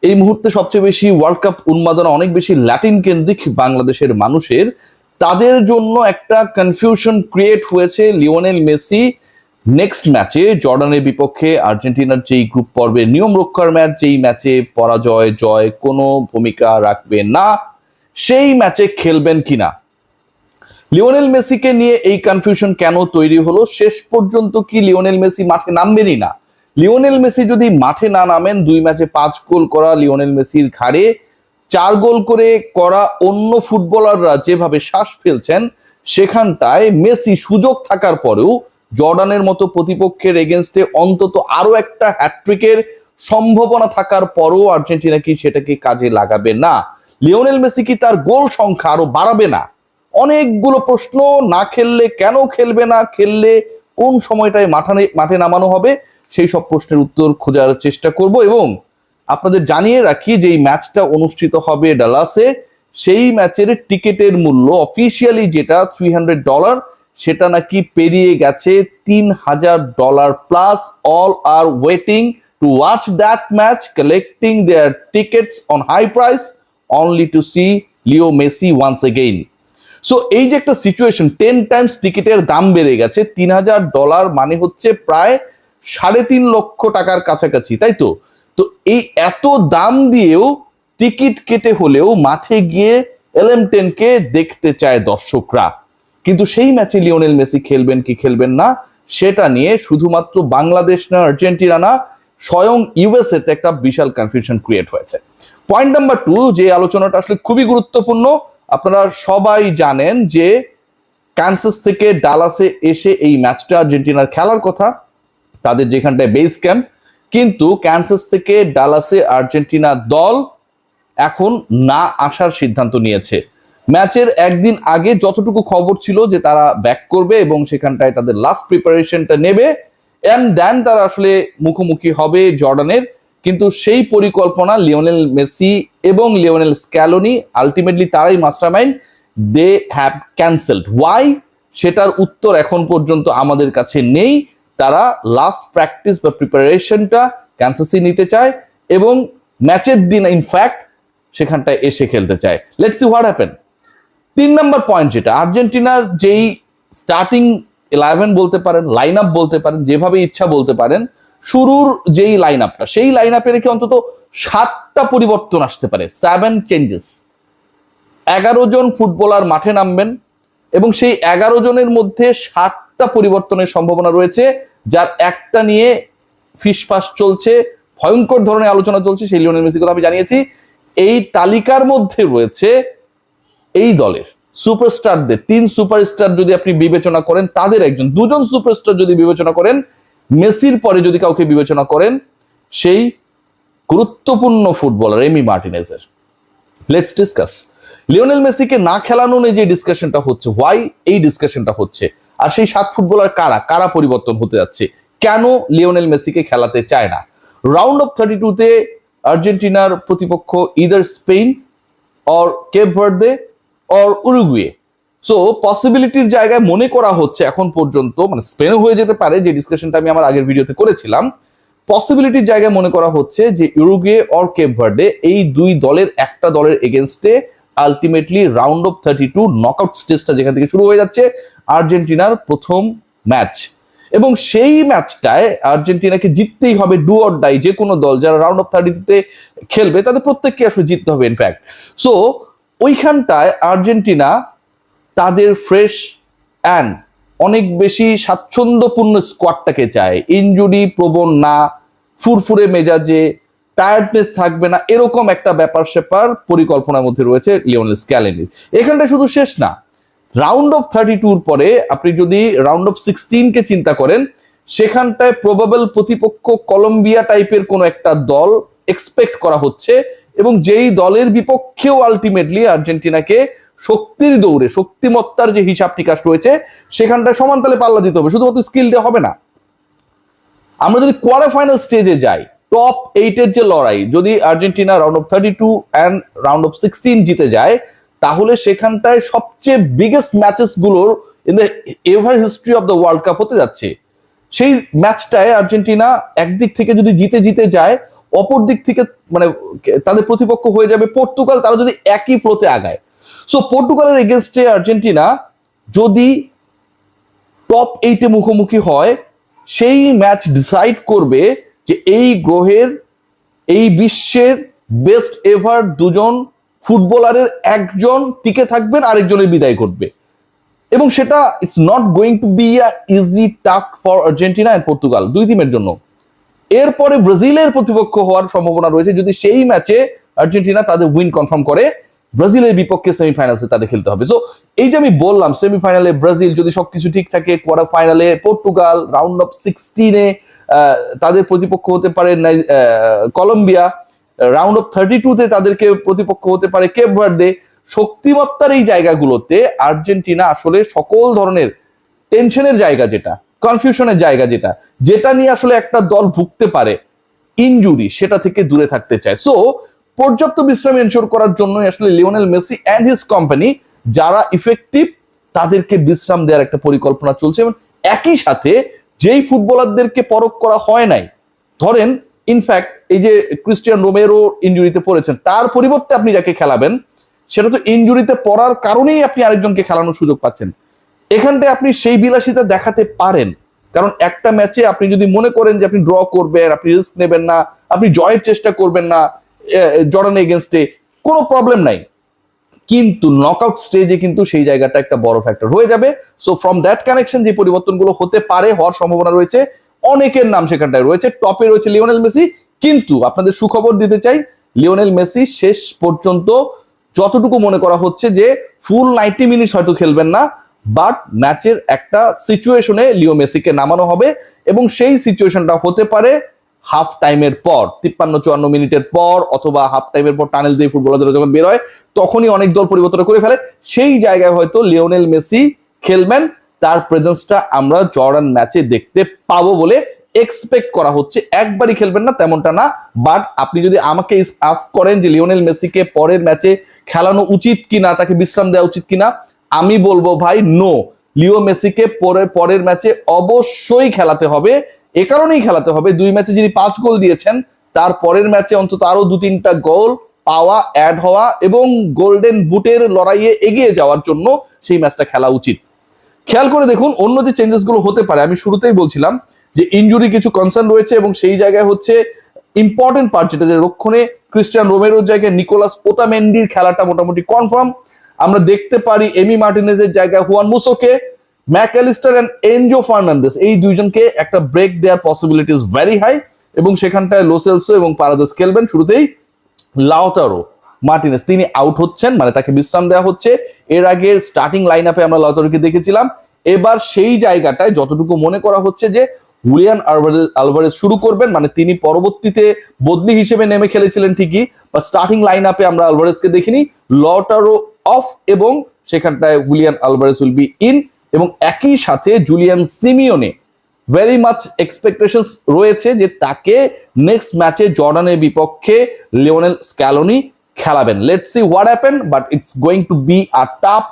এই মুহূর্তে সবচেয়ে বেশি ওয়ার্ল্ড কাপ উন্মাদনা অনেক বেশি ল্যাটিন কেন্দ্রিক বাংলাদেশের মানুষের, তাদের জন্য একটা কনফিউশন ক্রিয়েট হয়েছে লিওনেল মেসি নেক্সট ম্যাচে জর্ডানের বিপক্ষে আর্জেন্টিনার যেই গ্রুপ পর্বের নিয়ম রক্ষার ম্যাচ, যেই ম্যাচে পরাজয় জয় কোনো ভূমিকা রাখবে না, সেই ম্যাচে খেলবেন কিনা। লিওনেল মেসিকে নিয়ে এই কনফিউশন কেন তৈরি হলো? শেষ পর্যন্ত কি লিওনেল মেসি মাঠে নামবেনই না? লিওনেল মেসি যদি মাঠে না নামেন, 2 ম্যাচে 5 গোল করা লিওনেল মেসির ঘাড়ে 4 গোল করে করা অন্য ফুটবলাররা যেভাবে শ্বাস ফেলছেন, সেখানটায় মেসি সুযোগ থাকার পরেও জর্ডানের মতো প্রতিপক্ষের এগেনস্টে অন্তত আরো একটা হ্যাটট্রিকের সম্ভাবনা থাকার পরও আর্জেন্টিনা কি সেটাকে কাজে লাগাবে না? লিওনেল মেসি কি তার গোল সংখ্যা আরো বাড়াবে না? অনেকগুলো প্রশ্ন। না খেললে কেন খেলবে না, খেললে কোন সময়টায় মাঠে নামানো হবে, সেই সব প্রশ্নের উত্তর খোঁজার চেষ্টা করব। এবং আপনাদের জানিয়ে রাখি যে এই ম্যাচটা অনুষ্ঠিত হবে ডালাসে, সেই ম্যাচের টিকিটের মূল্য অফিসিয়ালি যেটা $300, সেটা নাকি পেরিয়ে গেছে $3000 plus. All are waiting to watch that match, collecting their tickets on high price only to see Leo Messi once again. So এই যে একটা সিচুয়েশন, 10 টাইমস টিকিটের দাম বেড়ে গেছে, $3000 মানে হচ্ছে প্রায় 3.5 লক্ষ টাকার কাছাকাছি, তাই তো? তো এই এত দাম দিয়েও টিকিট কেটে হলেও মাঠে গিয়ে LM10কে দেখতে চায় দর্শকরা। কিন্তু সেই ম্যাচে লিওনেল মেসি খেলবেন কি খেলবেন না, সেটা নিয়ে শুধুমাত্র বাংলাদেশ না, আর্জেন্টিনা না, স্বয়ং ইউএসএ তে একটা বিশাল কনফিউশন ক্রিয়েট হয়েছে। পয়েন্ট নাম্বার 2, যে আলোচনাটা আসলে খুবই গুরুত্বপূর্ণ। আপনারা সবাই জানেন যে কানসাস থেকে ডালাসে এসে এই ম্যাচটা আর্জেন্টিনার খেলার কথা, তাদের যেখানটায় বেস ক্যাম্প, কিন্তু কানসাস থেকে ডালাসে আর্জেন্টিনা দল এখন না আসার সিদ্ধান্ত নিয়েছে। ম্যাচের একদিন আগে যতটুকু খবর ছিল যে তারা ব্যাক করবে এবং সেখানটায় তাদের লাস্ট প্রিপারেশনটা নেবে, এন্ড দেন তারা আসলে মুখোমুখি হবে জর্ডানের। কিন্তু সেই পরিকল্পনা লিওনেল মেসি এবং লিওনেল স্ক্যালোনি, আলটিমেটলি তারাই mastermind, they have cancelled. Why? সেটার উত্তর এখন পর্যন্ত আমাদের কাছে নেই। তারা লাস্ট প্র্যাকটিস বা প্রিপারেশনটা কানসাসই নিতে চায় এবং ম্যাচের দিন ইনফ্যাক্ট সেখানটায় এসে খেলতে চায়। Let's see what happen. 3 number point, যেটা আর্জেন্টিনার যেই স্টার্টিং 11 বলতে পারেন, লাইন আপ বলতে পারেন, যেভাবে ইচ্ছা বলতে পারেন, শুরুর যেই লাইন আপটা, সেই লাইন আপে রেখে অন্তত 7টা পরিবর্তন আসতে পারে, 7 চেঞ্জেস। 11 জন ফুটবলার মাঠে নামবেন এবং সেই 11 জনের মধ্যে 7টা পরিবর্তনের সম্ভাবনা রয়েছে, যার একটা নিয়ে ফিসফাস চলছে, ভয়ঙ্কর ধরনের আলোচনা চলছে, সেই লিওনেল মেসির কথা আমি জানিয়েছি। এই তালিকার মধ্যে রয়েছে এই দলের সুপারস্টারদের 3 সুপারস্টার যদি আপনি বিবেচনা করেন, তাদের একজন, 2 জন সুপারস্টার যদি বিবেচনা করেন, মেসির পরে যদি কাউকে বিবেচনা করেন, সেই গুরুত্বপূর্ণ ফুটবলার এমি মার্টিনেজের। Let's discuss. লিওনেল মেসিকে না খেলানো নিয়ে যে ডিসকাশনটা হচ্ছে, হোয়াই এই ডিসকাশনটা হচ্ছে, আর সেই 7 ফুটবলার কারা কারা পরিবর্তন হতে যাচ্ছে, কেন লিওনেল মেসিকে খেলাতে চায় না। রাউন্ড অফ 32-তে আর্জেন্টিনার প্রতিপক্ষ either Spain or Cape Verde or Uruguay. So পসিবিলিটির জায়গায় মনে করা হচ্ছে এখন পর্যন্ত, মানে স্পেনও হয়ে যেতে পারে, যে ডিসকাশনটা আমি আমার আগের ভিডিওতে করেছিলাম, পসিবিলিটির জায়গায় মনে করা হচ্ছে যে উরুগুয়ে অর কেপ ভার্দে, এই 2 দলের একটা দলের এগেনস্টে আলটিমেটলি রাউন্ড অফ 32 নকআউট স্টেজটা যেখান থেকে শুরু হয়ে যাচ্ছে, আর্জেন্টিনার প্রথম ম্যাচ। এবং সেই ম্যাচটায় আর্জেন্টিনাকে জিততেই হবে, ডু অর ডাই। যে কোনো দল যারা রাউন্ড অফ 32-তে খেলবে তাদের প্রত্যেককে আসলে জিততে হবে ইনফ্যাক্ট। সো ওইখানটায় আর্জেন্টিনা তাদের ফ্রেশ অ্যান্ড অনেক বেশি স্বাচ্ছন্দ্যপূর্ণ স্কোয়াডটাকে চায়, ইনজুরি প্রবণ না, ফুরফুরে মেজাজে, টায়ার্ডনেস থাকবে না, এরকম একটা ব্যাপার স্যাপার পরিকল্পনার মধ্যে রয়েছে লিওনেল স্ক্যালোনির। এখানটা শুধু শেষ না, রাউন্ড অফ 32-র পরে আপনি যদি রাউন্ড অফ 16-কে চিন্তা করেন, সেখানটায় প্রবাবল প্রতিপক্ষ কলম্বিয়া টাইপের কোনো একটা দল এক্সপেক্ট করা হচ্ছে, এবং যেই দলের বিপক্ষেও আলটিমেটলি আর্জেন্টিনাকে শক্তির দৌড়ে, শক্তিমত্তার যে হিসাব নিকাশ রয়েছে, সেখানটায় সমান তালে পাল্লা দিতে হবে, শুধুমাত্র স্কিল দিয়ে হবে না। আমরা যদি কোয়ার্টার ফাইনাল স্টেজে যাই, টপ 8-এর যে লড়াই, যদি Argentina round of 32 and round of 16 জিতে যায়, তাহলে সেখানটায় সবচেয়ে বিগেস্ট ম্যাচেস গুলোর in the ever history of the world cup হতে যাচ্ছে। সেই ম্যাচটায় আর্জেন্টিনা একদিক থেকে যদি জিতে যায়, অপর দিক থেকে মানে তাদের প্রতিপক্ষ হয়ে যাবে পর্তুগাল, তারা যদি একই ফ্লোতে আগায়। সো পর্তুগালের এগেনস্টে আর্জেন্টিনা যদি টপ 8-এ মুখোমুখি হয়, সেই ম্যাচ ডিসাইড করবে যে এই গ্রহের, এই বিশ্বের বেস্ট এভার দুজন ফুটবলারের একজন টিকে থাকবেন, আরেকজনের বিদায় ঘটবে। এবং সেটা it's not going to be a easy task for Argentina and Portugal, দুই টিমের জন্য। এরপরে ব্রাজিলের প্রতিপক্ষ হওয়ার সম্ভাবনা রয়েছে যদি সেই ম্যাচে আর্জেন্টিনা তাদের উইন কনফার্ম করে, ব্রাজিলের বিপক্ষে সেমিফাইনালসে তাদের খেলতে হবে। সো এই যে আমি বললাম সেমিফাইনালে ব্রাজিল যদি সবকিছু ঠিক থাকে, কোয়ার্টার ফাইনালে পর্তুগাল, রাউন্ড অফ 16-এ তাদের প্রতিপক্ষ হতে পারে কলম্বিয়া, রাউন্ড অফ 32-তে তাদেরকে প্রতিপক্ষ হতে পারে কেপ ভার্দে। শক্তিমত্তার এই জায়গাগুলোতে আর্জেন্টিনা আসলে সকল ধরনের টেনশনের জায়গা, যেটা কনফিউশনের জায়গা, যেটা নিয়ে আসলে একটা দল ভুগতে পারে ইনজুরি, সেটা থেকে দূরে থাকতে চায়। সো পর্যাপ্ত বিশ্রাম এনশোর করার জন্য আসলে Lionel Messi and his company যারা ইফেক্টিভ তাদেরকে বিশ্রাম দেওয়ার একটা পরিকল্পনা চলছে। এবং একই সাথে যেই ফুটবলারদেরকে পরখ করা হয় নাই, ধরেন ইনফ্যাক্ট এই যে ক্রিস্টিয়ান রোমেরো ইনজুরিতে পড়েছেন, তার পরিবর্তে আপনি যাকে খেলাবেন সেটা তো ইনজুরিতে পড়ার কারণেই আপনি আরেকজনকে খেলানোর সুযোগ পাচ্ছেন। এখানটায় আপনি সেই বিলাসিতা দেখাতে পারেন, কারণ একটা ম্যাচে আপনি যদি মনে করেন যে আপনি ড্র করবেন, আপনি রিস্ক নেবেন না, আপনি জয়ের চেষ্টা করবেন না জর্ডানের এগেনস্টে, কোনো প্রবলেম নাই। কিন্তু নকআউট স্টেজে কিন্তু সেই জায়গাটা একটা বড় ফ্যাক্টর হয়ে যাবে। সো ফ্রম দ্যাট কানেকশন যে পরিবর্তনগুলো হতে পারে, হওয়ার সম্ভাবনা রয়েছে, অনেকের নাম সেখানটায় রয়েছে। টপে রয়েছে লিওনেল মেসি, কিন্তু আপনাদের সুখবর দিতে চাই, লিওনেল মেসি শেষ পর্যন্ত যতটুকু মনে করা হচ্ছে যে ফুল 90 মিনিট হয়তো খেলবেন না, বাট ম্যাচের একটা সিচুয়েশনে লিও মেসিকে নামানো হবে, এবং সেই সিচুয়েশনটা হতে পারে হাফ টাইমের পর, 53-54 মিনিটের পর, অথবা হাফ টাইমের পর টানেল দিয়ে ফুটবলাররা যখন বের হয় তখনই অনেক দল পরিবর্তন করে ফেলে। সেই জায়গায় হয়তো লিওনেল মেসি খেলবেন, তার প্রেজেন্সটা আমরা জর্ডান ম্যাচে দেখতে পাবো বলে এক্সপেক্ট করা হচ্ছে। একবারই খেলবেন না তেমনটা না, বাট আপনি যদি আমাকে আস্ক করেন যে লিওনেল মেসিকে পরের ম্যাচে খেলানো উচিত কিনা, তাকে বিশ্রাম দেওয়া উচিত কিনা, আমি বলবো ভাই নো, লিও মেসিকে পরের ম্যাচে অবশ্যই খেলাতে হবে। এ কারণেই খেলাতে হবে, 2 ম্যাচে যিনি 5 গোল দিয়েছেন, তার পরের ম্যাচে অন্তত আরো 2-3টা গোল পাওয়া, অ্যাড হওয়া এবং গোল্ডেন বুটের লড়াইয়ে এগিয়ে যাওয়ার জন্য সেই ম্যাচটা খেলা উচিত। খেয়াল করে দেখুন অন্য যে চেঞ্জেস গুলো হতে পারে, আমি শুরুতেই বলছিলাম যে ইনজুরি কিছু কনসার্ন রয়েছে, এবং সেই জায়গায় হচ্ছে ইম্পর্টেন্ট পার্ট যেটা, যে রক্ষণে ক্রিস্টিয়ান রোমেরোর জায়গায় নিকোলাস ওতামেন্ডির খেলাটা মোটামুটি কনফার্ম। আমরা দেখতে পারি এমি মার্টিনেজের জায়গায় হুয়ান মুসোকে, ম্যাকঅ্যালিস্টার এন্ড এনজো ফার্নান্দেস, এই দুইজনকে একটা ব্রেক দেওয়ার পসিবিলিটি ইজ ভেরি হাই, এবং সেখানটায় লো সেলসো এবং পারাদেস খেলবেন। শুরুতেই লাউতারো মার্টিনেজ তিনি আউট হচ্ছেন, মানে তাকে বিশ্রাম দেওয়া হচ্ছে। এর আগে স্টার্টিং লাইন আপে আমরা লাউতারোকে দেখেছিলাম, এবার সেই জায়গাটায় যতটুকু মনে করা হচ্ছে যে হুলিয়ান আলভারেজ শুরু করবেন, মানে তিনি পরবর্তীতে বদলি হিসেবে নেমে খেলেছিলেন ঠিকই, বা স্টার্টিং লাইন আপে আমরা আলভারেজকে দেখিনি, লাউতারো অফ, এবং সেখানটায় Julian Alvarez will be in. এবং একই সাথে Julian Simeone very much expectations রয়েছে যে তাকে নেক্সট ম্যাচে জর্ডানের বিপক্ষে লিওনেল স্ক্যালোনি খেলাবেন। Let's see what happen, but it's going to be a tough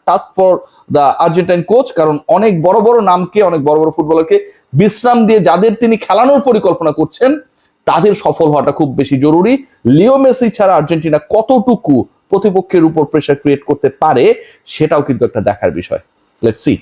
task for the Argentine coach, কারণ অনেক বড় বড় নামকে, অনেক বড় বড় ফুটবলারকে বিশ্রাম দিয়ে যাদের তিনি খেলানোর পরিকল্পনা করছেন তাদের সফল হওয়াটা খুব বেশি জরুরি। লিও মেসি ছাড়া আর্জেন্টিনা কতটুকু প্রতিপক্ষের উপর প্রেসার ক্রিয়েট করতে পারে সেটাও কিন্তু একটা দেখার বিষয়। Let's see.